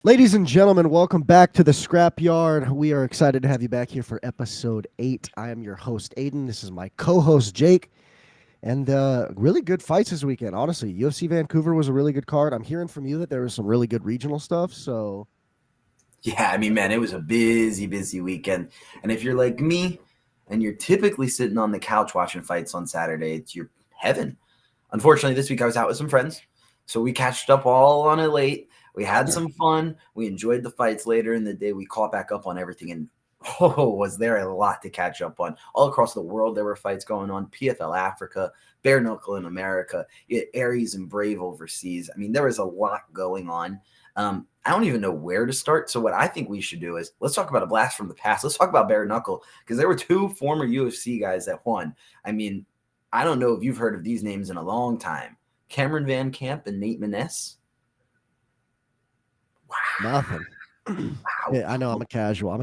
Ladies and gentlemen, welcome back to the Scrapyard. We are excited to have you back here for episode 8. I am your host, Aiden. This is my co host, Jake. And really good fights this weekend. Honestly, UFC Vancouver was a really good card. I'm hearing from you that there was some really good regional stuff. So, Yeah, I mean, man, it was a busy weekend. And if you're like me and you're typically sitting on the couch watching fights on Saturday, it's your heaven. Unfortunately, this week I was out with some friends. So we catched up all on it late. We had some fun. We enjoyed the fights later in the day. We caught back up on everything. And was there a lot to catch up on. All across the world, there were fights going on. PFL Africa, Bare Knuckle in America, Aries and Brave overseas. I mean, there was a lot going on. I don't even know where to start. So what I think we should do is let's talk about a blast from the past. Let's talk about Bare Knuckle because there were two former UFC guys that won. I mean, I don't know if you've heard of these names in a long time. Cameron Van Camp and Nate Maness. wow. Nothing. Wow. Yeah, I know I'm a casual.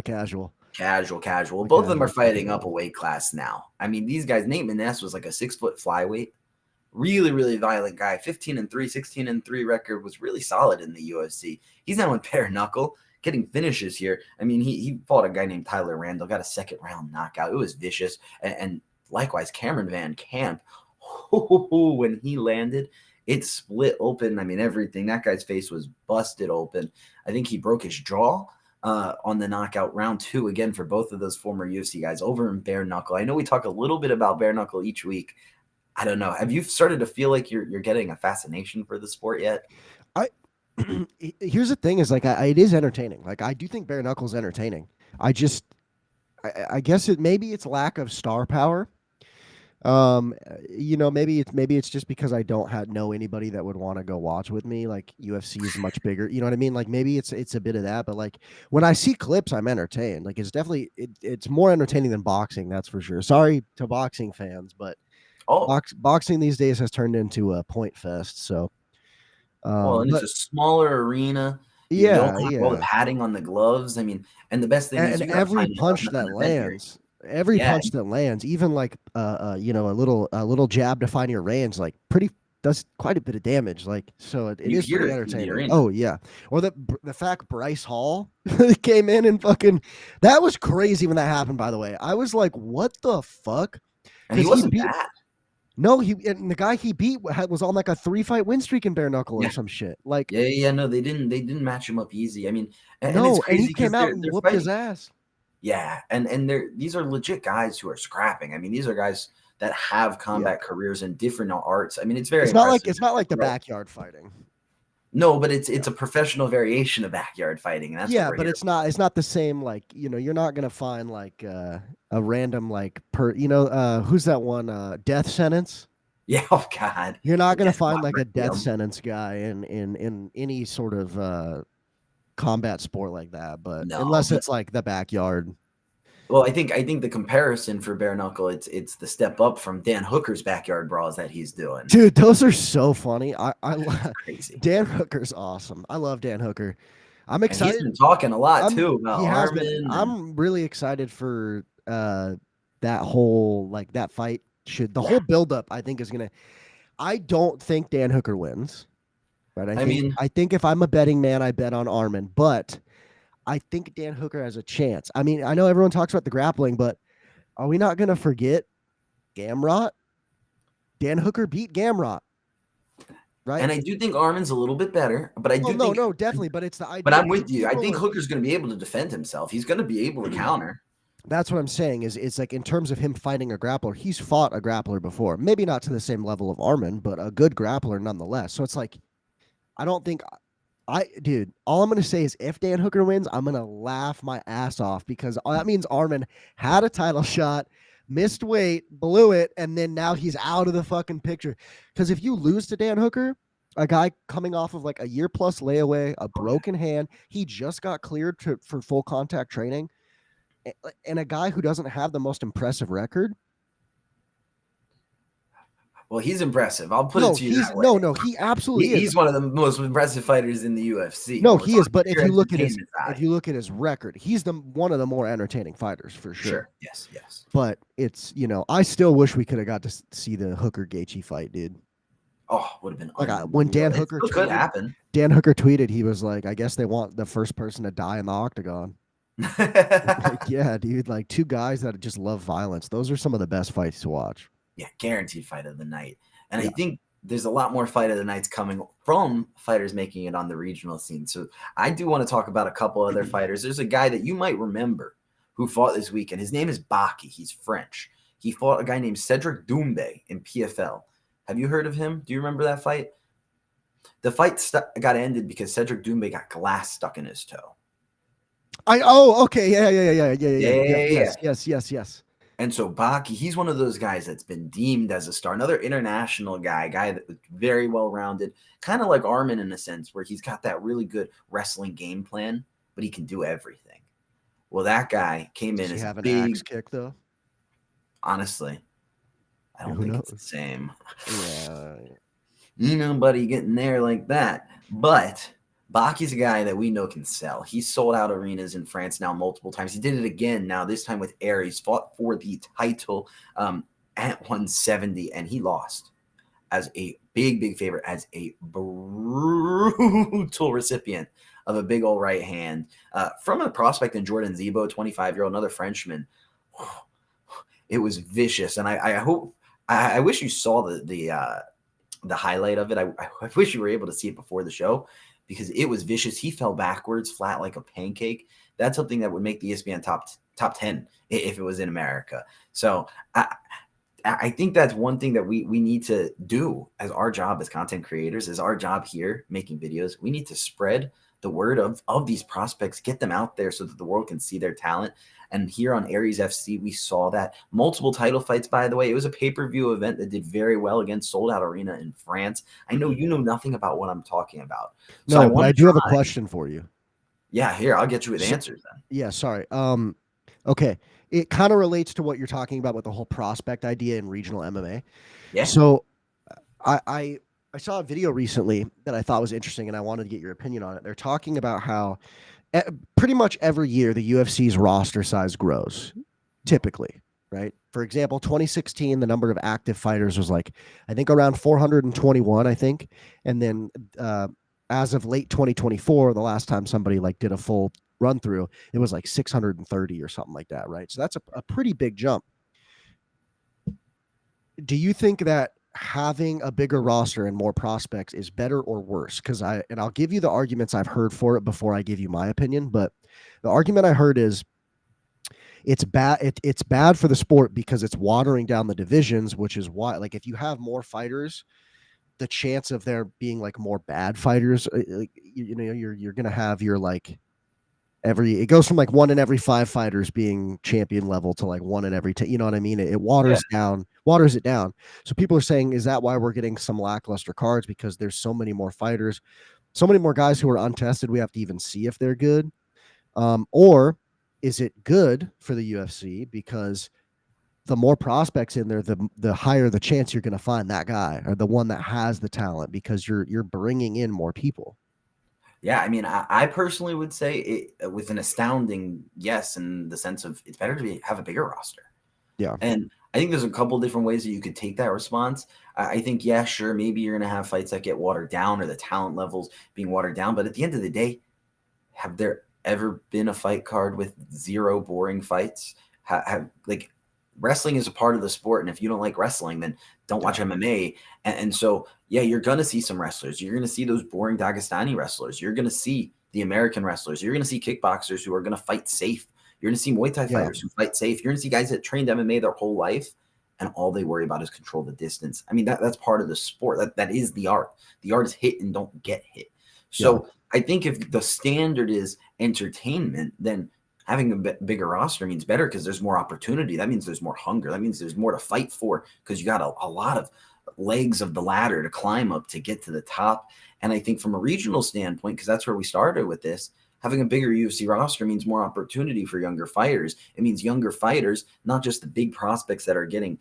Casual. Both of them are fighting up a weight class now. I mean, these guys, Nate Maness was like a 6-foot flyweight. Really violent guy. 15-3, 16-3 record was really solid in the UFC. He's now in bare knuckle, getting finishes here. I mean, he fought a guy named Tyler Randall, got a second round knockout. It was vicious. And likewise, Cameron Van Camp, when he landed, it split open. I mean, everything. That guy's face was busted open. I think he broke his jaw on the knockout. Round 2 again for both of those former UFC guys over in bare knuckle. I know we talk a little bit about bare knuckle each week. I don't know. Have you started to feel like you're getting a fascination for the sport yet? Here's the thing: is like it is entertaining. Like I do think bare knuckles entertaining. I guess maybe it's lack of star power. Maybe it's just because I don't know anybody that would want to go watch with me. Like UFC is much bigger. You know what I mean? Like maybe it's a bit of that, but like when I see clips, I'm entertained. Like it's definitely it's more entertaining than boxing, that's for sure. Sorry to boxing fans, but boxing these days has turned into a point fest. So, and it's a smaller arena. You don't have all the padding on the gloves. I mean, and the best thing is you every punch that lands. Every punch that lands, even like a little jab to find your range, like does quite a bit of damage. Like so, it is pretty entertaining. Oh yeah, or the fact Bryce Hall came in and fucking that was crazy when that happened. By the way, I was like, what the fuck? And he wasn't bad. No, and the guy he beat was on like a 3-fight win streak in bare knuckle or some shit. Like no, they didn't match him up easy. I mean, and he came out and whooped his ass. Yeah, and these are legit guys who are scrapping. I mean, these are guys that have combat careers in different arts. I mean, it's not like the backyard fighting. No, but it's a professional variation of backyard fighting. And that's but it's not the same. Like you're not gonna find like a random like who's that one death sentence. Yeah, oh god, you're not gonna find like a death sentence guy in any sort of combat sport like that, but unless it's like the backyard. Well, I think the comparison for bare knuckle, it's the step up from Dan Hooker's backyard brawls that he's doing. Dude, those are so funny. I crazy. Dan Hooker's awesome. I love Dan Hooker. I'm excited. And he's been talking a lot too about Arman. I'm really excited for that whole that fight. The whole buildup I think is gonna. I don't think Dan Hooker wins. Right. I think if I'm a betting man, I bet on Arman, but I think Dan Hooker has a chance. I mean, I know everyone talks about the grappling, but are we not going to forget Gamrot? Dan Hooker beat Gamrot, right? And I do think Arman's a little bit better, but I do think no, definitely. But it's the idea. But I'm with you. I think Hooker's going to be able to defend himself. He's going to be able to counter. That's what I'm saying. It's like in terms of him fighting a grappler, he's fought a grappler before. Maybe not to the same level of Arman, but a good grappler nonetheless. So it's like. I don't think dude, all I'm going to say is if Dan Hooker wins, I'm going to laugh my ass off because that means Arman had a title shot, missed weight, blew it, and then now he's out of the fucking picture. Because if you lose to Dan Hooker, a guy coming off of like a year plus layaway, a broken hand, he just got cleared for full contact training, and a guy who doesn't have the most impressive record. Well, he's impressive. I'll put it to you that way. No, he absolutely is. He's one of the most impressive fighters in the UFC. No, he is. But if you look at his record, he's one of the more entertaining fighters for sure. Yes. But it's I still wish we could have got to see the Hooker Gaethje fight, dude. Oh, would have been Like unreal. when Dan It Hooker still could tweeted, happen. he was like, I guess they want the first person to die in the octagon. Like, Yeah, yeah, dude, like two guys that just love violence. Those are some of the best fights to watch. guaranteed fight of the night. And I Yeah. think there's a lot more fight of the nights coming from fighters making it on the regional scene. So I do want to talk about a couple other fighters. There's a guy that you might remember who fought this weekend. His name is Baki. He's French. He fought a guy named Cedric Doumbé in PFL. Have you heard of him? Do you remember that fight? The fight got ended because Cedric Doumbé got glass stuck in his toe. Okay, yeah. Yeah. Yes. And so Baki, he's one of those guys that's been deemed as a star, another international guy that was very well-rounded, kind of like Arman in a sense, where he's got that really good wrestling game plan, but he can do everything. Well, that guy came in Does he as have an big. axe kick though? Honestly, I don't Who think knows? it's the same. Yeah. Nobody getting there like that. But Baki's a guy that we know can sell. He's sold out arenas in France now multiple times. He did it again now, this time with Aries, fought for the title at 170, and he lost as a big favorite, as a brutal recipient of a big old right hand from a prospect in Jordan Zebo, 25-year-old, another Frenchman. It was vicious, and I wish you saw the highlight of it. I wish you were able to see it before the show because it was vicious. He fell backwards, flat like a pancake. That's something that would make the ESPN top 10 if it was in America. So I think that's one thing that we need to do as our job as content creators, as our job here making videos. We need to spread the word of these prospects, get them out there so that the world can see their talent. And here on Aries FC, we saw that multiple title fights, by the way. It was a pay-per-view event that did very well against Sold Out Arena in France. I know you know nothing about what I'm talking about. So No, but I do have a question for you. Yeah, here, I'll get you with answers then. Yeah, sorry. Okay. It kind of relates to what you're talking about with the whole prospect idea in regional MMA. Yeah. So I saw a video recently that I thought was interesting, and I wanted to get your opinion on it. They're talking about how pretty much every year the UFC's roster size grows, typically, right? For example, 2016, the number of active fighters was like, I think around 421, I think. And then as of late 2024, the last time somebody like did a full run through, it was like 630 or something like that, right? So that's a pretty big jump. Do you think that having a bigger roster and more prospects is better or worse? Because I'll give you the arguments I've heard for it before I give you my opinion. But the argument I heard is it's bad. It's bad for the sport because it's watering down the divisions, which is why, like, if you have more fighters, the chance of there being like more bad fighters, like, you're gonna have your like it goes from like 1 in every 5 fighters being champion level to like 1 in every 10. You know what I mean? It waters it down. So people are saying, is that why we're getting some lackluster cards? Because there's so many more fighters, so many more guys who are untested. We have to even see if they're good. Or is it good for the UFC because the more prospects in there, the higher the chance you're going to find that guy or the one that has the talent because you're bringing in more people. Yeah, I mean, I personally would say it with an astounding yes, in the sense of it's better to have a bigger roster. Yeah. And I think there's a couple different ways that you could take that response. I think, yeah, sure, maybe you're going to have fights that get watered down or the talent levels being watered down. But at the end of the day, have there ever been a fight card with 0 boring fights? Like, wrestling is a part of the sport, and if you don't like wrestling, then don't watch MMA. And so, yeah, you're going to see some wrestlers. You're going to see those boring Dagestani wrestlers. You're going to see the American wrestlers. You're going to see kickboxers who are going to fight safe. You're going to see Muay Thai fighters who fight safe. You're going to see guys that trained MMA their whole life, and all they worry about is control the distance. I mean, that's part of the sport. That is the art. The art is hit and don't get hit. So I think if the standard is entertainment, then having a bigger roster means better because there's more opportunity. That means there's more hunger. That means there's more to fight for because you got a lot of legs of the ladder to climb up to get to the top. And I think from a regional standpoint, because that's where we started with this, having a bigger UFC roster means more opportunity for younger fighters. It means younger fighters, not just the big prospects that are getting,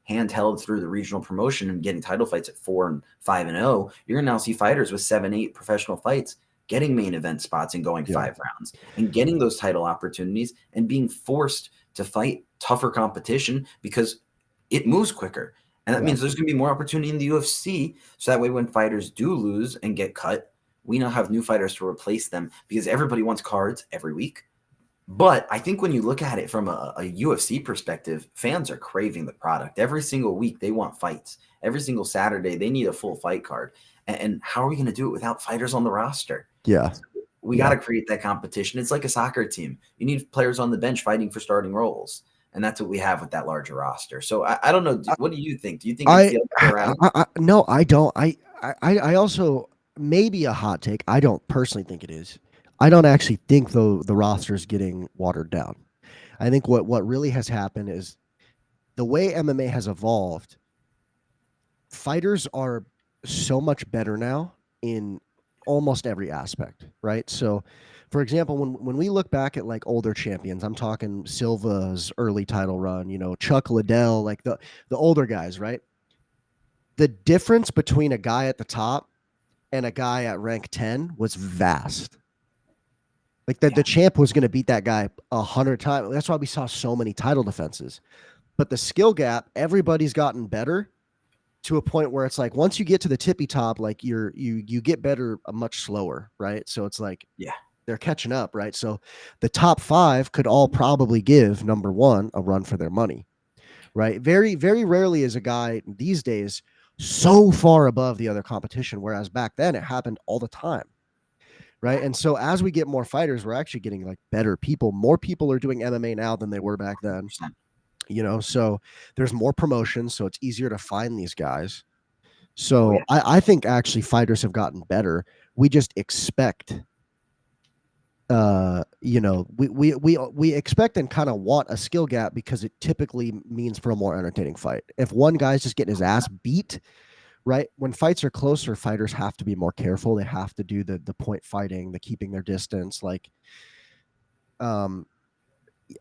handheld through the regional promotion and getting title fights at 4 and 5 and 0. You're going to now see fighters with 7, 8 professional fights getting main event spots and going 5 rounds and getting those title opportunities and being forced to fight tougher competition because it moves quicker. And that Yeah. means there's going to be more opportunity in the UFC. So that way, when fighters do lose and get cut, we now have new fighters to replace them because everybody wants cards every week. But I think when you look at it from a UFC perspective, fans are craving the product. Every single week, they want fights. Every single Saturday, they need a full fight card. And how are we going to do it without fighters on the roster? Yeah. We got to create that competition. It's like a soccer team. You need players on the bench fighting for starting roles. And that's what we have with that larger roster. So I don't know. What do you think? Do you think it's the other way around? No, I don't. I also, maybe a hot take. I don't personally think it is. I don't actually think though the roster is getting watered down. I think what really has happened is the way MMA has evolved. Fighters are so much better now in almost every aspect, right? So, for example, when we look back at like older champions, I'm talking Silva's early title run, Chuck Liddell, like the older guys, right? The difference between a guy at the top and a guy at rank 10 was vast. Like the champ was going to beat that guy 100 times. That's why we saw so many title defenses. But the skill gap, everybody's gotten better to a point where it's like once you get to the tippy top, like you get better much slower, right? So it's like they're catching up, right? So the top 5 could all probably give number 1 a run for their money, right? Very, very rarely is a guy these days so far above the other competition, whereas back then it happened all the time, right? And so as we get more fighters, we're actually getting like better people. More people are doing MMA now than they were back then. So there's more promotions, so it's easier to find these guys. So I think actually fighters have gotten better. We just expect, we expect and kind of want a skill gap because it typically means for a more entertaining fight. If one guy's just getting his ass beat, right? When fights are closer, fighters have to be more careful. They have to do the point fighting, the keeping their distance, like,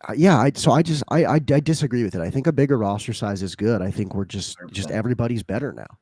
I disagree with it. I think a bigger roster size is good. I think we're just everybody's better now.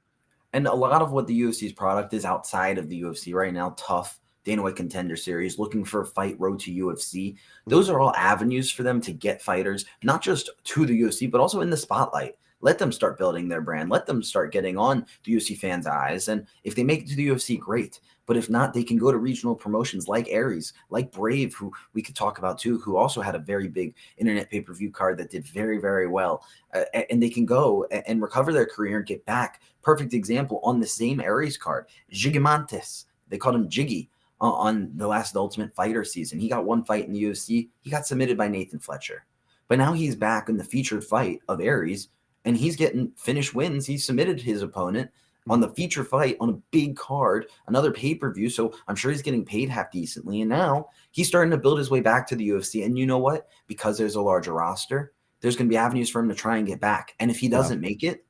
And a lot of what the UFC's product is outside of the UFC right now, tough Dana White Contender Series, looking for a fight, road to UFC. Those are all avenues for them to get fighters, not just to the UFC, but also in the spotlight. Let them start building their brand. Let them start getting on the UFC fans' eyes. And if they make it to the UFC, great. But if not, they can go to regional promotions like Aries, like Brave, who we could talk about too, who also had a very big internet pay-per-view card that did very, very well. And they can go and recover their career and get back. Perfect example on the same Aries card, Gigantes. They called him Jiggy on the last Ultimate Fighter season. He got one fight in the UFC. He got submitted by Nathan Fletcher. But now he's back in the featured fight of Aries, and he's getting finished wins. He submitted his opponent on the feature fight on a big card, another pay-per-view. So I'm sure he's getting paid half decently. And now he's starting to build his way back to the UFC. And you know what? Because there's a larger roster, there's going to be avenues for him to try and get back. And if he doesn't make it,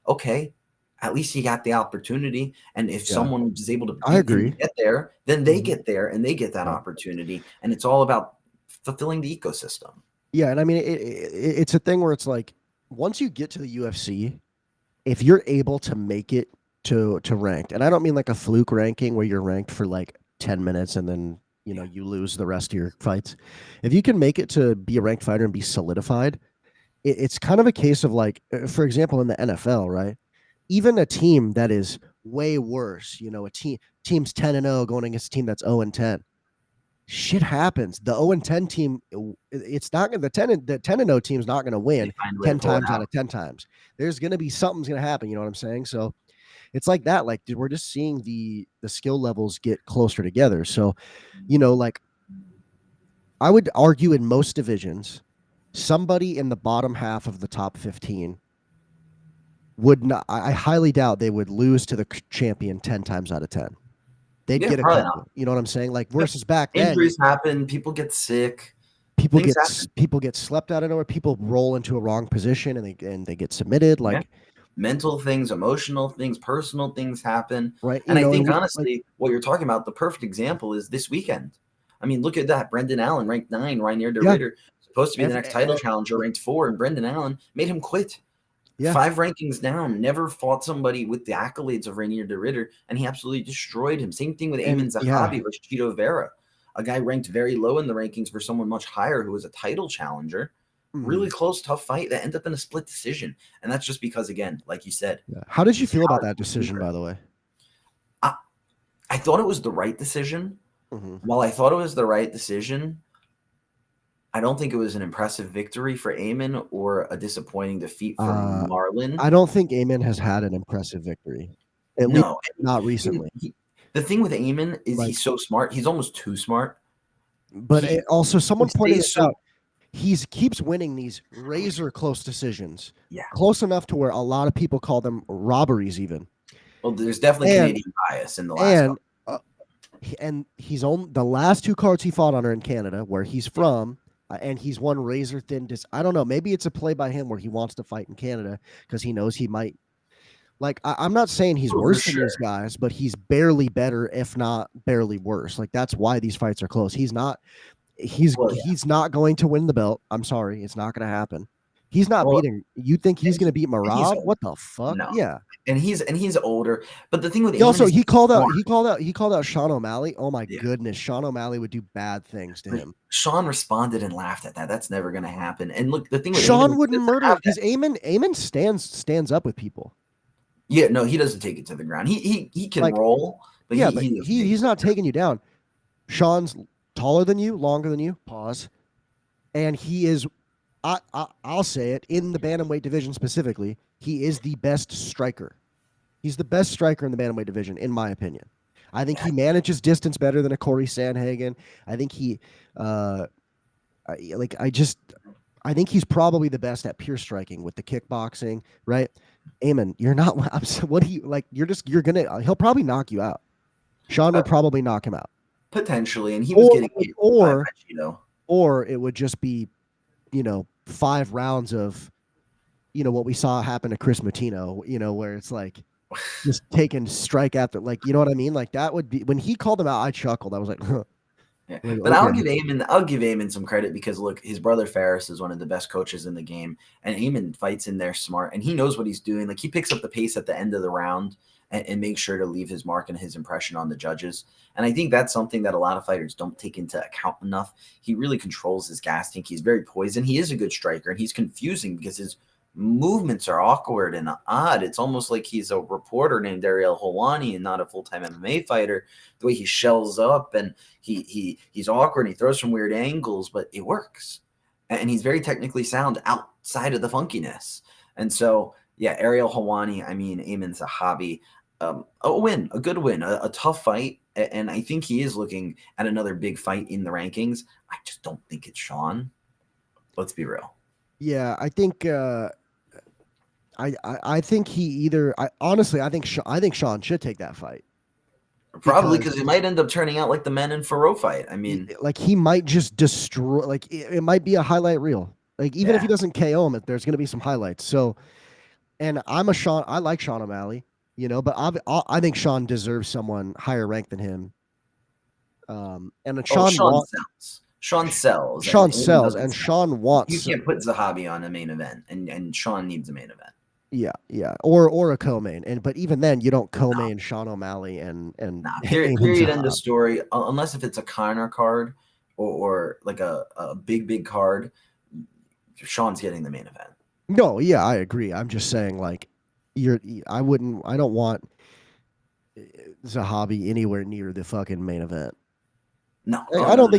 okay, at least he got the opportunity. And if someone is able to get there, then they get there and they get that opportunity. And it's all about fulfilling the ecosystem. Yeah. And I mean, it's a thing where it's like, once you get to the UFC, if you're able to make it to ranked, and I don't mean like a fluke ranking where you're ranked for like 10 minutes and then, you lose the rest of your fights. If you can make it to be a ranked fighter and be solidified, it's kind of a case of like, for example, in the NFL, right? Even a team that is way worse, team's 10-0 going against a team that's 0-10. Shit happens. The 0-10 team, it's not going to, the 10-0 team's not going to win 10 times out of 10 times. There's going to be something's going to happen. You know what I'm saying? So it's like that. Like we're just seeing the skill levels get closer together. So, like I would argue in most divisions, somebody in the bottom half of the top 15 would not, I highly doubt they would lose to the champion 10 times out of 10. They'd get a couple. You know what I'm saying? Like versus back then, injuries happen, people get sick, people get slept out of nowhere. People roll into a wrong position and they get submitted. Like mental things, emotional things, personal things happen. Right. And I think honestly, what you're talking about, the perfect example is this weekend. I mean, look at that. Brendan Allen ranked 9, Reinier de Ridder, supposed to be the next title challenger, ranked 4, and Brendan Allen made him quit. 5 rankings down, never fought somebody with the accolades of Reinier de Ridder, and he absolutely destroyed him. Same thing with Ayman Zahabi versus Chito Vera, a guy ranked very low in the rankings for someone much higher who was a title challenger, really close, tough fight that ended up in a split decision. And that's just because, again, like you said. Yeah. How did you feel about that decision, by the way? I thought it was the right decision. Mm-hmm. While I thought it was the right decision, I don't think it was an impressive victory for Amin or a disappointing defeat for Marlon. I don't think Amin has had an impressive victory. At least not recently. The thing with Amin is he's so smart. He's almost too smart. But also, someone pointed this out. He keeps winning these razor close decisions. Yeah. Close enough to where a lot of people call them robberies even. Well, there's definitely Canadian bias in the last and he's on the last 2 cards he fought on are in Canada, where he's from, and he's won razor thin. I don't know. Maybe it's a play by him where he wants to fight in Canada because he knows he might. Like, I'm not saying he's worse than these guys, but he's barely better, if not barely worse. Like, that's why these fights are close. He's not going to win the belt. I'm sorry. It's not going to happen. He's not beating. You think he's going to beat Marab? What the fuck? No. Yeah. And he's older. But the thing with he called out Sean O'Malley. Oh my goodness, Sean O'Malley would do bad things to him. Sean responded and laughed at that. That's never going to happen. And look, the thing with Sean wouldn't murder because Amin stands up with people. Yeah, no, he doesn't take it to the ground. He can roll, but he's not taking you down. Sean's taller than you, longer than you. Pause. And he is. I'll say it, in the bantamweight division specifically, he is the best striker. He's the best striker in the bantamweight division, in my opinion. I think he manages distance better than a Corey Sandhagen. I think I think he's probably the best at pure striking with the kickboxing, right? Amin, you're not. What do you like? You're gonna. He'll probably knock you out. Sean would probably knock him out potentially, and he was getting or it would just be, 5 rounds of, what we saw happen to Chris Matino, where it's like just taking strike after, like, you know what I mean? Like, that would be, when he called him out, I chuckled. I was like, huh. Yeah. But okay. I'll give Amin some credit because look, his brother Ferris is one of the best coaches in the game, and Amin fights in there smart, and he knows what he's doing. Like, he picks up the pace at the end of the round and makes sure to leave his mark and his impression on the judges. And I think that's something that a lot of fighters don't take into account enough. He really controls his gas tank. He's very poised. He is a good striker, and he's confusing because his movements are awkward and odd. It's almost like he's a reporter named Ariel Helwani and not a full-time MMA fighter. The way he shells up, and he's awkward, and he throws from weird angles, but it works. And he's very technically sound outside of the funkiness. And so, yeah, Ariel Helwani, I mean, Amin Zahabi, a good win, a tough fight. And I think he is looking at another big fight in the rankings. I just don't think it's Sean. Let's be real. Yeah, I think I think he either. I think Sean should take that fight. Probably because it might end up turning out like the Men and Faro fight. I mean, like, he might just destroy. Like, it might be a highlight reel. Like, even if he doesn't KO him, there's going to be some highlights. So, and I like Sean O'Malley, but I think Sean deserves someone higher ranked than him. And Sean sells. And Sean wants. You can't put Zahabi on a main event, and Sean needs a main event. Yeah, or a co-main, but even then, you don't co-main Sean O'Malley and period end of story. Unless if it's a Connor card or like a big card, Sean's getting the main event. No, yeah, I agree. I'm just saying, like, I don't want Zahabi anywhere near the fucking main event. No, I don't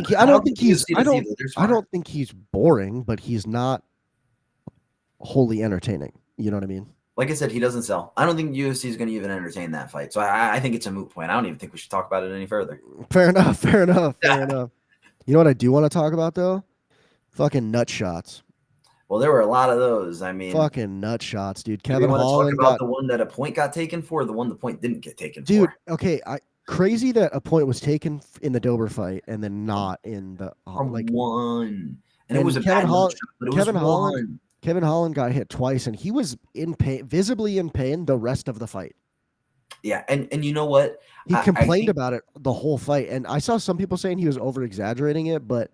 think he's boring, but he's not wholly entertaining. You know what I mean? Like I said, he doesn't sell. I don't think UFC is going to even entertain that fight. So I think it's a moot point. I don't even think we should talk about it any further. Fair enough. You know what I do want to talk about, though? Fucking nut shots. Well, there were a lot of those. I mean, fucking nut shots, dude. Kevin Holland got the one that a point got taken for, or the one the point didn't get taken for. Dude, okay, crazy that a point was taken in the Dober fight and then not in the one. And it was a Kevin Holland. Kevin Holland got hit twice, and he was in pain, visibly in pain, the rest of the fight. Yeah, and you know what? He complained about it the whole fight, and I saw some people saying he was over-exaggerating it, but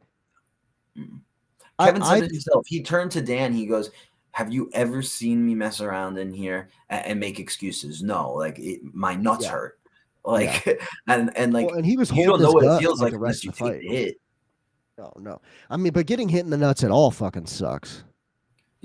Kevin said it himself. He turned to Dan. He goes, "Have you ever seen me mess around in here and make excuses? No, like my nuts hurt, like and like and he was you don't know what it feels like the rest unless you of the fight. Hit. No. I mean, but getting hit in the nuts at all fucking sucks.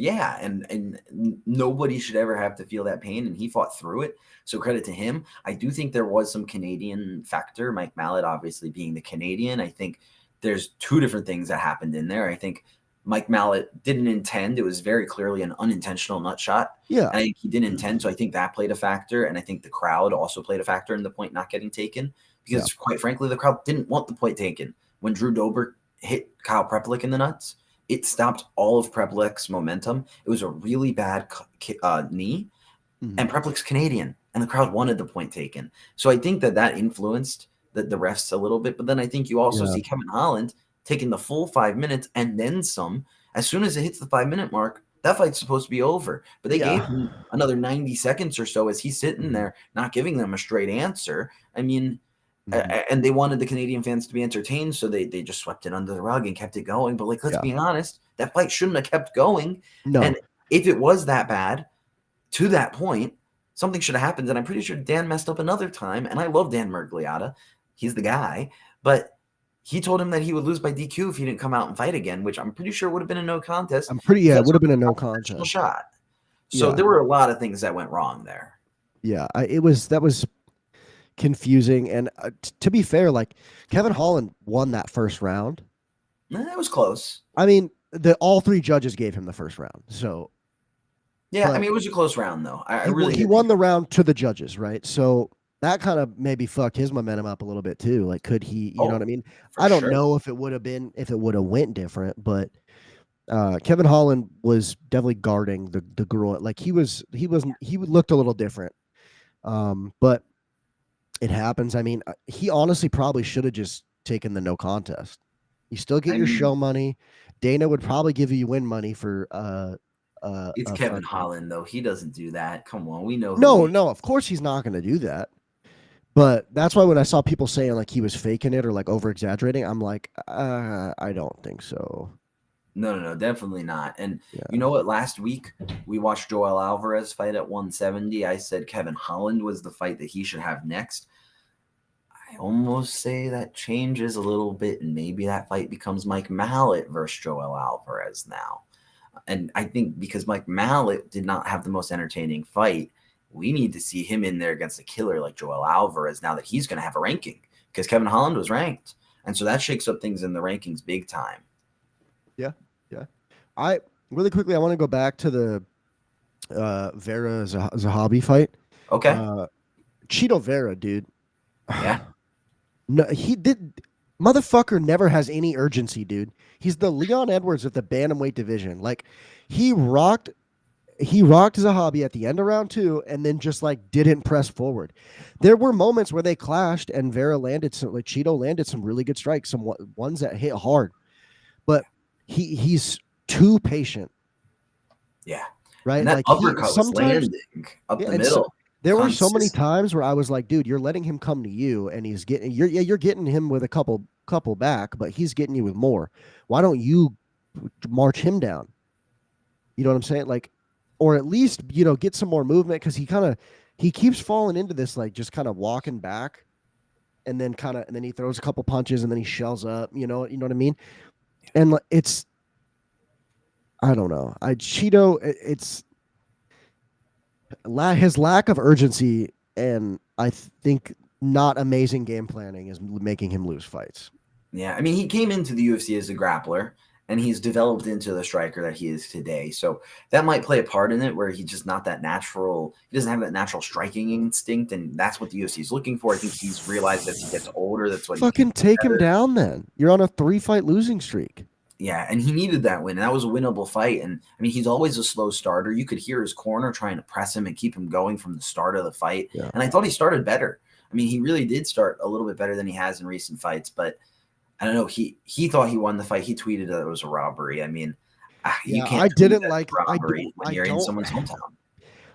Yeah, and nobody should ever have to feel that pain, and he fought through it. So credit to him. I do think there was some Canadian factor. Mike Mallet, obviously being the Canadian, I think there's two different things that happened in there. I think Mike Mallet didn't intend. It was very clearly an unintentional nut shot. Yeah. And I think he didn't intend. So I think that played a factor, and I think the crowd also played a factor in the point not getting taken because, quite frankly, the crowd didn't want the point taken. When Drew Dober hit Kyle Prepelic in the nuts, it stopped all of Prepelic's momentum. It was a really bad knee, and Prepelic's Canadian, and the crowd wanted the point taken. So I think that influenced the refs a little bit. But then I think you also see Kevin Holland taking the full 5 minutes and then some. As soon as it hits the 5-minute mark, that fight's supposed to be over. But they gave him another 90 seconds or so as he's sitting there, not giving them a straight answer. I mean, and they wanted the Canadian fans to be entertained, so they just swept it under the rug and kept it going. But let's be honest, that fight shouldn't have kept going. No. And if it was that bad, to that point, something should have happened. And I'm pretty sure Dan messed up another time. And I love Dan Mergliotta. He's the guy. But he told him that he would lose by DQ if he didn't come out and fight again, which I'm pretty sure would have been a no contest. It would have been a no contest shot. So there were a lot of things that went wrong there. Yeah, that was confusing. And to be fair, like Kevin Holland won that first round. It was close. I mean, all three judges gave him the first round. So yeah, I mean, it was a close round though. He won the round to the judges, right? So that kind of maybe fucked his momentum up a little bit too. Like, could he? You know what I mean? I don't know if it would have went different, but Kevin Holland was definitely guarding the groin. Like he looked a little different. But it happens. I mean, he honestly probably should have just taken the no contest. You still get your show money. Dana would probably give you win money for it's Kevin Holland though. He doesn't do that. Come on, we know. No, of course he's not going to do that. But that's why when I saw people saying like he was faking it or like over exaggerating, I'm like, I don't think so. No, definitely not. And you know what? Last week we watched Joel Alvarez fight at 170. I said Kevin Holland was the fight that he should have next. I almost say that changes a little bit, and maybe that fight becomes Mike Mallet versus Joel Alvarez now. And I think because Mike Mallet did not have the most entertaining fight, we need to see him in there against a killer like Joel Alvarez now that he's going to have a ranking, because Kevin Holland was ranked. And so that shakes up things in the rankings big time. Yeah. I want to go back to the Vera Zahabi fight. Okay. Cheeto Vera, dude. Yeah. No, motherfucker never has any urgency, dude. He's the Leon Edwards of the bantamweight division. Like he rocked Zahabi at the end of round 2 and then just like didn't press forward. There were moments where they clashed and Vera landed Cheeto landed some really good strikes, some ones that hit hard. But he's too patient. Yeah. Right? And that like uppercut was landing up the middle. There were so many times where I was like, dude, you're letting him come to you and you're getting him with a couple back, but he's getting you with more. Why don't you march him down? You know what I'm saying? Like, or at least, get some more movement, because he keeps falling into this, like just kind of walking back and then he throws a couple punches and then he shells up, you know what I mean? And it's, I don't know. Cheeto, it's his lack of urgency, and I think not amazing game planning is making him lose fights. Yeah, I mean, he came into the UFC as a grappler, and he's developed into the striker that he is today. So that might play a part in it, where he's just not that natural. He doesn't have that natural striking instinct, and that's what the UFC is looking for. I think he's realized as he gets older, that's what fucking take him down. Then you're on a 3-fight losing streak. Yeah, and he needed that win. And that was a winnable fight. And I mean, he's always a slow starter. You could hear his corner trying to press him and keep him going from the start of the fight. Yeah. And I thought he started better. I mean, he really did start a little bit better than he has in recent fights. But I don't know. He thought he won the fight. He tweeted that it was a robbery. I mean, you can't. I didn't like robbery when you're in someone's hometown.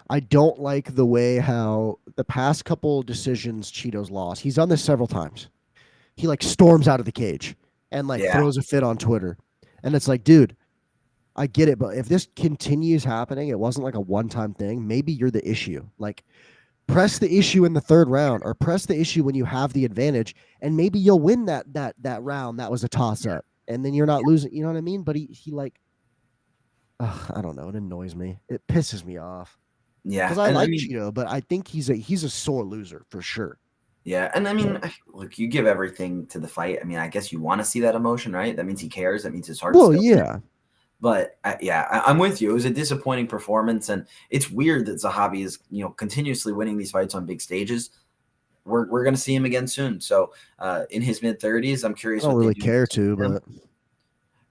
I don't like the way how the past couple decisions Cheeto's lost. He's done this several times. He like storms out of the cage and throws a fit on Twitter. And it's like, dude, I get it, but if this continues happening, it wasn't like a one-time thing. Maybe you're the issue. Like, press the issue in the 3rd round, or press the issue when you have the advantage, and maybe you'll win that round. That was a toss-up, and then you're not losing. You know what I mean? But he I don't know. It annoys me. It pisses me off Yeah, because I and I like mean, Cheeto, but I think he's a sore loser for sure. yeah, and I mean, look, you give everything to the fight. I mean, I guess you want to see that emotion, right? That means he cares. That means his heart's Well, still in it. yeah. But yeah, I'm with you. It was a disappointing performance, and it's weird that Zahabi is continuously winning these fights on big stages. We're going to see him again soon. So in his mid-30s, I'm I curious don't what they really do care next to, with him.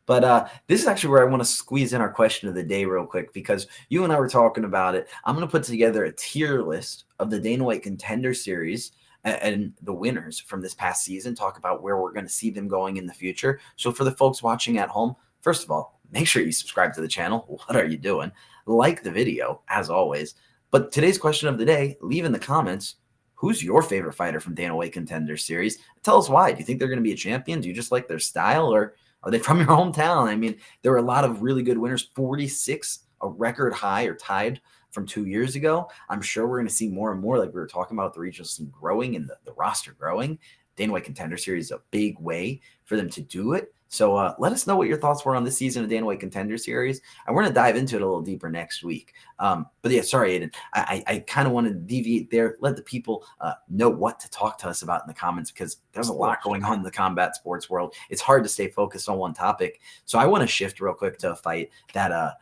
but But this is actually where I want to squeeze in our question of the day real quick because you and I were talking about it. I'm going to put together a tier list of the Dana White Contender Series and the winners from this past season, talk about where we're going to see them going in the future. So for the folks watching at home, first of all, make sure you subscribe to the channel. What are you doing? Like the video, as always. But today's question of the day, leave in the comments, who's your favorite fighter from Dana White Contender Series? Tell us why. Do you think they're going to be a champion? Do you just like their style, or are they from your hometown? I mean, there were a lot of really good winners, 46, a record high or tied from 2 years ago. I'm sure we're going to see more and more, like we were talking about, the regional scene growing and the roster growing. Dana White Contender Series is a big way for them to do it. So let us know what your thoughts were on this season of Dana White Contender Series. And we're going to dive into it a little deeper next week. But yeah, sorry, Aiden. I kind of want to deviate there. Let the people know what to talk to us about in the comments because there's a lot going on in the combat sports world. It's hard to stay focused on one topic. So I want to shift real quick to a fight that I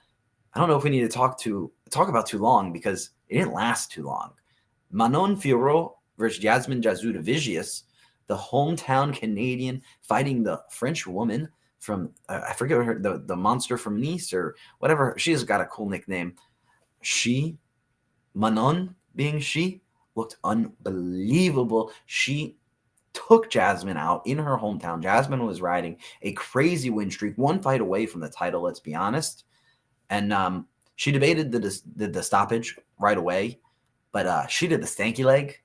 don't know if we need to talk about too long because it didn't last too long. Manon Fiorot versus Jasmine Jasudavicius, the hometown Canadian fighting the French woman from I forget what the monster from Nice or whatever. She has got a cool nickname. Manon being she, looked unbelievable. She took Jasmine out in her hometown. Jasmine was riding a crazy win streak, one fight away from the title, let's be honest. And she debated the stoppage right away, but she did the stanky leg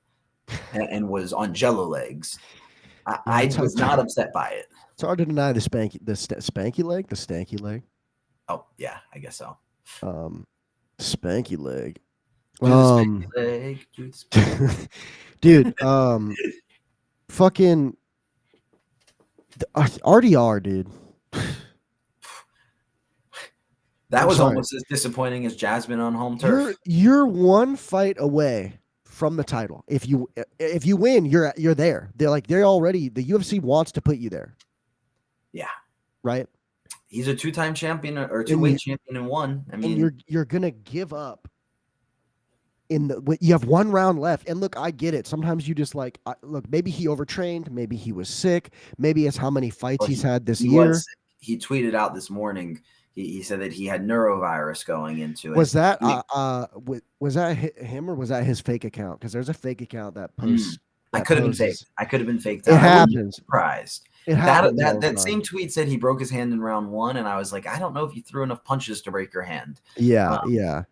and was on jello legs. yeah, I was not upset by it. it's hard to deny the spanky leg, the stanky leg. Oh, yeah, I guess so. Spanky leg. Do the spanky leg. Do the spanky Dude, fucking RDR, dude. That was almost as disappointing as Jasmine on home turf. You're one fight away from the title. If you win, you're there. They're already, the UFC wants to put you there. Yeah. Right? He's a two-time champion or two-weight champion in one. I mean, and you're gonna give up you have 1 round left. And look, I get it. Sometimes you just look, maybe he overtrained, maybe he was sick, maybe it's how many fights he's had this year. He tweeted out this morning. He said that he had neurovirus going into it. Was that him or was that his fake account? Because there's a fake account that posts. I could have been faked. I could have been faked. It happens. Surprised. It happens. That same tweet said he broke his hand in round 1, and I was like, I don't know if you threw enough punches to break your hand. Yeah, yeah.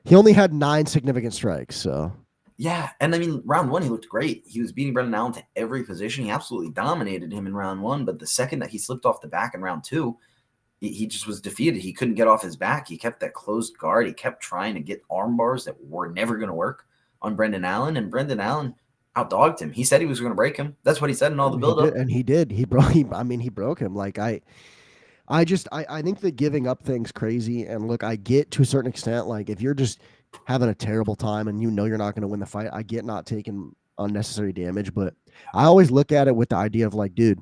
He only had 9 significant strikes, so. Yeah, and I mean, round 1 he looked great. He was beating Brendan Allen to every position. He absolutely dominated him in round 1, but the second that he slipped off the back in round 2. He just was defeated. He couldn't get off his back. He kept that closed guard. He kept trying to get arm bars that were never going to work on Brendan Allen, and Brendan Allen outdogged him. He said he was going to break him. That's what he said in all the buildup. And he did. He broke him. I mean, he broke him. Like I think the giving up thing's crazy. And look, I get to a certain extent, like if you're just having a terrible time and you're not going to win the fight, I get not taking unnecessary damage. But I always look at it with the idea of like, dude,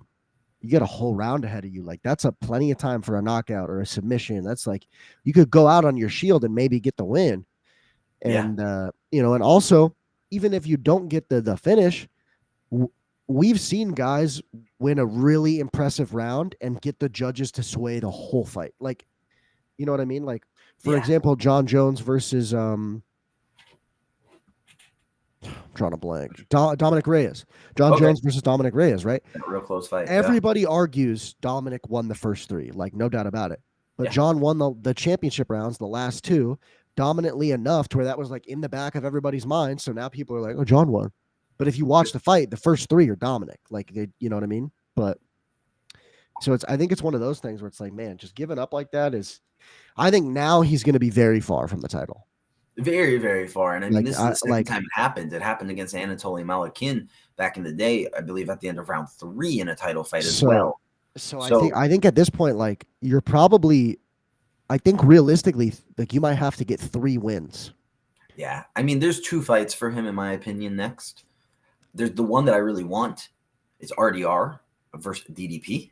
you get a whole round ahead of you. Like that's a plenty of time for a knockout or a submission. That's like you could go out on your shield and maybe get the win. And and also even if you don't get the finish, we've seen guys win a really impressive round and get the judges to sway the whole fight. Like, you know what I mean? Like, for example, John Jones versus I'm drawing a blank. Dominic Reyes. Jones versus Dominic Reyes, right? A real close fight. Everybody argues Dominic won the first 3, like no doubt about it. But John won the championship rounds, the last 2, dominantly enough to where that was like in the back of everybody's mind. So now people are like, oh, John won. But if you watch the fight, the first 3 are Dominic. Like, you know what I mean? But so I think it's one of those things where it's like, man, just giving up like that is, I think now he's going to be very far from the title. Very, very far. And I mean, this is the second time it happened. It happened against Anatoly Malakin back in the day, I believe at the end of round 3 in a title fight as well. So I think at this point, like you're probably I think realistically, like you might have to get 3 wins. Yeah. I mean, there's 2 fights for him, in my opinion, next. There's the one that I really want. It's RDR versus DDP.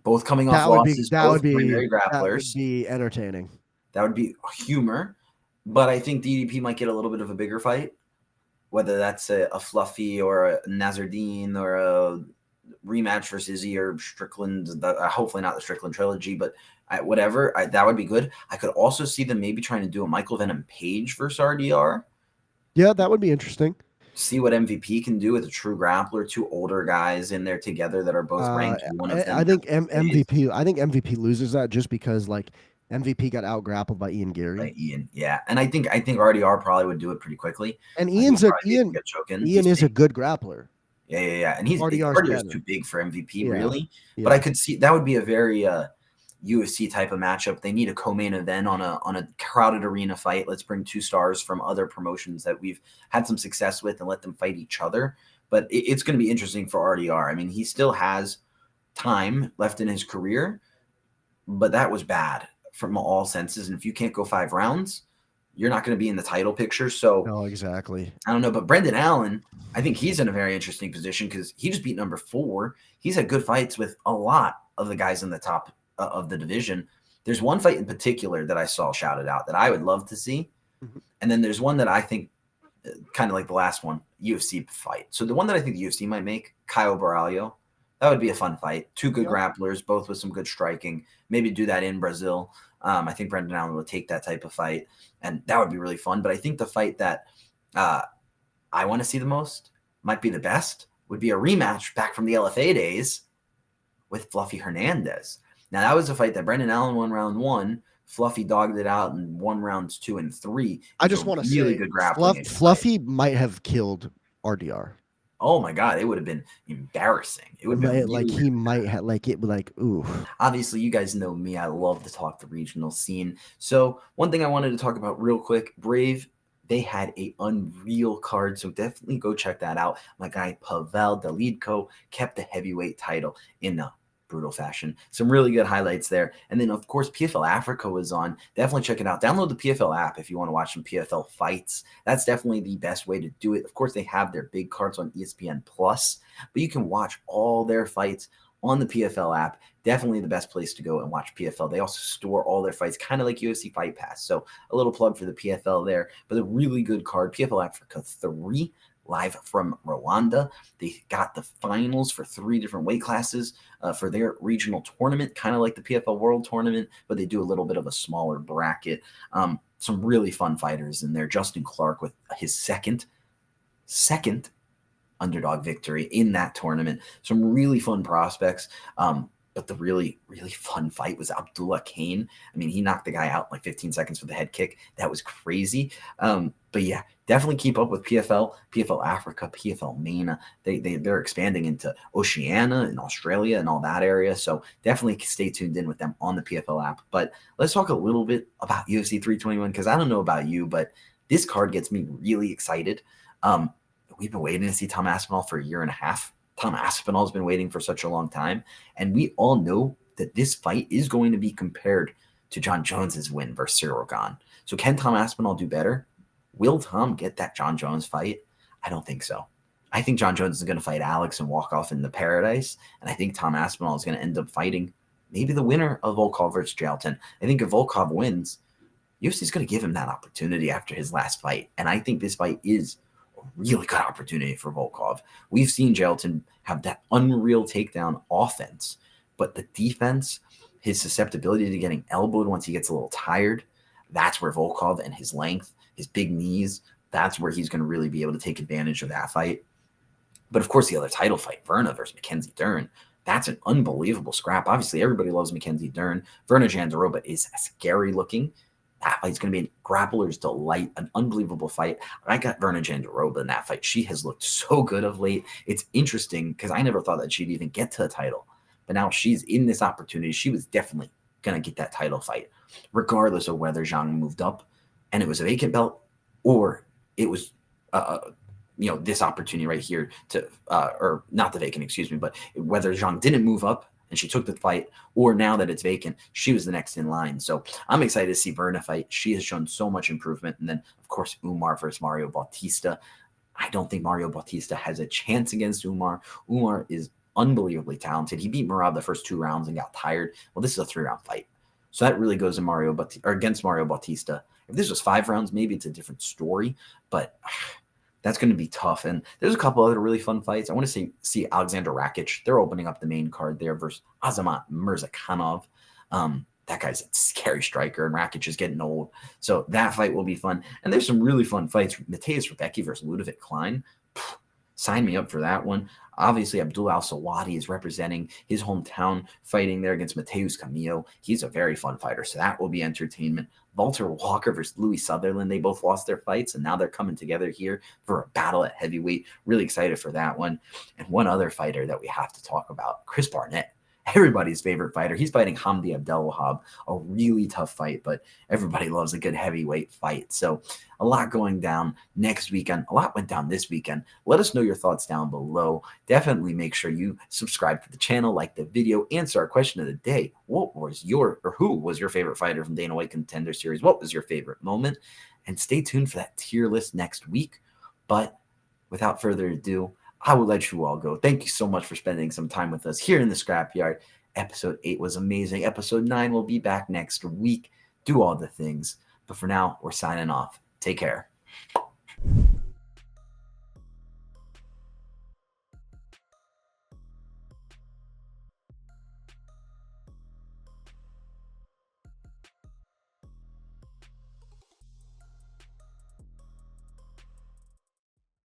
Both coming off losses, both primary that would grapplers. be entertaining. That would be humor. But I think DDP might get a little bit of a bigger fight, whether that's a Fluffy or a Nazardine or a rematch versus Izzy or Strickland. Hopefully not the Strickland trilogy, but whatever. That would be good. I could also see them maybe trying to do a Michael Venom Page versus RDR. Yeah, that would be interesting. See what MVP can do with a true grappler, 2 older guys in there together that are both ranked. One of them, I think MVP. I think MVP loses that just because like MVP got out grappled by Ian Gary. By Ian, yeah, and I think RDR probably would do it pretty quickly. And Ian is a good grappler. Yeah, and RDR's too big for MVP, really. Yeah. But I could see that would be a very UFC type of matchup. They need a co-main event on a crowded arena fight. Let's bring 2 stars from other promotions that we've had some success with and let them fight each other. But it's going to be interesting for RDR. I mean, he still has time left in his career, but that was bad from all senses. And if you can't go 5 rounds, you're not going to be in the title picture. So no, exactly. I don't know, but Brendan Allen, I think he's in a very interesting position because he just beat number 4. He's had good fights with a lot of the guys in the top of the division. There's one fight in particular that I saw shouted out that I would love to see. Mm-hmm. And then there's one that I think kind of like the last one, UFC fight. So the one that I think the UFC might make, Caio Borralho, that would be a fun fight. 2 good grapplers, both with some good striking. Maybe do that in Brazil. I think Brendan Allen will take that type of fight, and that would be really fun. But I think the fight that I want to see the most, might be the best, would be a rematch back from the LFA days with Fluffy Hernandez. Now, that was a fight that Brendan Allen won round 1. Fluffy dogged it out and won rounds 2 and 3. I just want to say, really good grappling. Fluffy might have killed RDR. Oh my God, it would have been embarrassing. It would have been like he might have ooh. Obviously, you guys know me. I love to talk the regional scene. So one thing I wanted to talk about real quick, Brave, they had a unreal card. So definitely go check that out. My guy Pavel Delidko kept the heavyweight title in a brutal fashion. Some really good highlights there. And then, of course, PFL Africa was on. Definitely check it out. Download the PFL app if you want to watch some PFL fights. That's definitely the best way to do it. Of course, they have their big cards on ESPN Plus, but you can watch all their fights on the PFL app. Definitely the best place to go and watch PFL. They also store all their fights, kind of like UFC Fight Pass. So a little plug for the PFL there, but a really good card. PFL Africa 3, live from Rwanda. They got the finals for 3 different weight classes for their regional tournament, kind of like the PFL World Tournament, but they do a little bit of a smaller bracket. Some really fun fighters in there. Justin Clark with his second underdog victory in that tournament. Some really fun prospects. But the really, really fun fight was Abdullah Kane. I mean, he knocked the guy out in like 15 seconds with a head kick. That was crazy. But yeah, definitely keep up with PFL Africa, PFL MENA. They're expanding into Oceania and Australia and all that area. So definitely stay tuned in with them on the PFL app. But let's talk a little bit about UFC 321 because I don't know about you, but this card gets me really excited. We've been waiting to see Tom Aspinall for a year and a half. Tom Aspinall has been waiting for such a long time. And we all know that this fight is going to be compared to John Jones's win versus Cyril Gane. So can Tom Aspinall do better? Will Tom get that John Jones fight? I don't think so. I think John Jones is going to fight Alex and walk off into paradise. And I think Tom Aspinall is going to end up fighting maybe the winner of Volkov versus Jailton. I think if Volkov wins, UFC is going to give him that opportunity after his last fight. And I think this fight is really good opportunity for Volkov. We've seen Jailton have that unreal takedown offense, but the defense, his susceptibility to getting elbowed once he gets a little tired, that's where Volkov and his length, his big knees, that's where he's going to really be able to take advantage of that fight. But of course, the other title fight, Verna versus Mackenzie Dern, that's an unbelievable scrap. Obviously, everybody loves Mackenzie Dern. Verna Jandiroba is scary looking. That fight's going to be a grappler's delight, an unbelievable fight. I got Verna Jandiroba in that fight. She has looked so good of late. It's interesting because I never thought that she'd even get to a title. But now she's in this opportunity. She was definitely going to get that title fight, regardless of whether Zhang moved up and it was a vacant belt or it was, this opportunity right here to, or not the vacant, excuse me, but whether Zhang didn't move up and she took the fight, or now that it's vacant, she was the next in line. So I'm excited to see Verna fight. She has shown so much improvement. And then, of course, Umar versus Mario Bautista. I don't think Mario Bautista has a chance against Umar. Umar is unbelievably talented. He beat Merab the first 2 rounds and got tired. Well, this is a 3-round fight. So that really goes in against Mario Bautista. If this was 5 rounds, maybe it's a different story, but that's going to be tough. And there's a couple other really fun fights. I want to see Alexander Rakic. They're opening up the main card there versus Azamat Mirzakhanov. That guy's a scary striker, and Rakic is getting old. So that fight will be fun. And there's some really fun fights. Mateusz Rebecki versus Ludovic Klein. Sign me up for that one. Obviously, Abdul Al-Sawadi is representing his hometown, fighting there against Mateus Camillo. He's a very fun fighter, so that will be entertainment. Walter Walker versus Louis Sutherland. They both lost their fights, and now they're coming together here for a battle at heavyweight. Really excited for that one. And one other fighter that we have to talk about, Chris Barnett. Everybody's favorite fighter. He's fighting Hamdi Abdelwahab, a really tough fight, but everybody loves a good heavyweight fight. So a lot going down next weekend. A lot went down this weekend. Let us know your thoughts down below. Definitely make sure you subscribe to the channel, like the video, answer our question of the day. Who was your favorite fighter from Dana White Contender Series? What was your favorite moment? And stay tuned for that tier list next week. But without further ado, I will let you all go. Thank you so much for spending some time with us here in the Scrapyard. Episode 8 was amazing. Episode 9 will be back next week. Do all the things. But for now, we're signing off. Take care.